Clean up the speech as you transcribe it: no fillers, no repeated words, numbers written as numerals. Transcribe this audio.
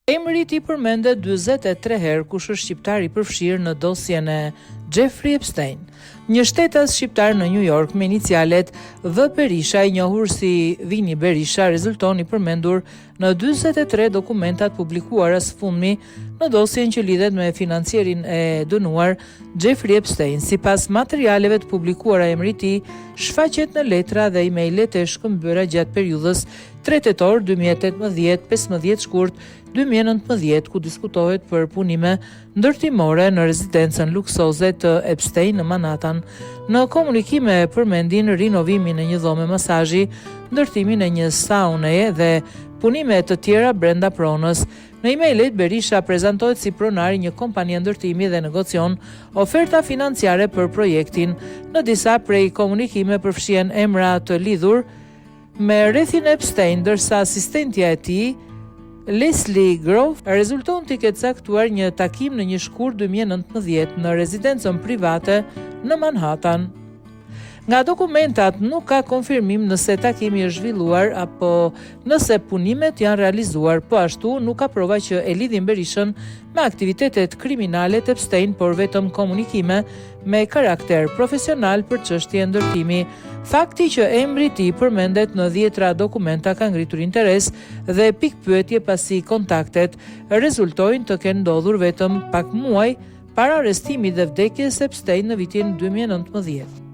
Emri i tij përmendet 43 herë, kush është shqiptar i përfshirë në dosjen e Jeffrey Epstein. Një shtetas shqiptar në New York me inicialet V. Berisha, i njohur si Vini Berisha, rezulton i përmendur në 43 dokumentat publikuara së fundmi në dosjen që lidhet me financierin e dënuar Jeffrey Epstein. Sipas materialeve të publikuara, emri i tij shfaqet në letra dhe emailët e shkëmbëra gjatë periudhës 3 tetor 2018, 15 shkurt 2019, ku diskutohet për punime ndërtimore në rezidencën luksoze të Epstein në Manhattan. Në komunikime përmendin rinovimin e një dhome masazhi, ndërtimin e një sauneje dhe punime të tjera brenda pronës. Në emailet, Berisha prezantohet si pronar i një kompanie ndërtimi dhe negocion oferta financiare për projektin. Në disa prej komunikime përfshihen emra të lidhur me rrethin Epstein, ndërsa asistentja e tij, Leslie Groff, rezulton të ketë caktuar një takim në një shkurt 2019 në rezidencën private në Manhattan. Nga dokumentat nuk ka konfirmim nëse takimi është zhvilluar apo nëse punimet janë realizuar, po ashtu nuk ka prova që e lidhin Berishën me aktivitetet kriminale të Epstein, por vetëm komunikime me karakter profesional për çështje ndërtimi. Fakti që emri i tij përmendet në 10 dokumenta ka ngritur interes dhe pikpyetje pasi kontaktet rezultojnë të kenë ndodhur vetëm pak muaj para arrestimit dhe vdekjes së Epstein në vitin 2019.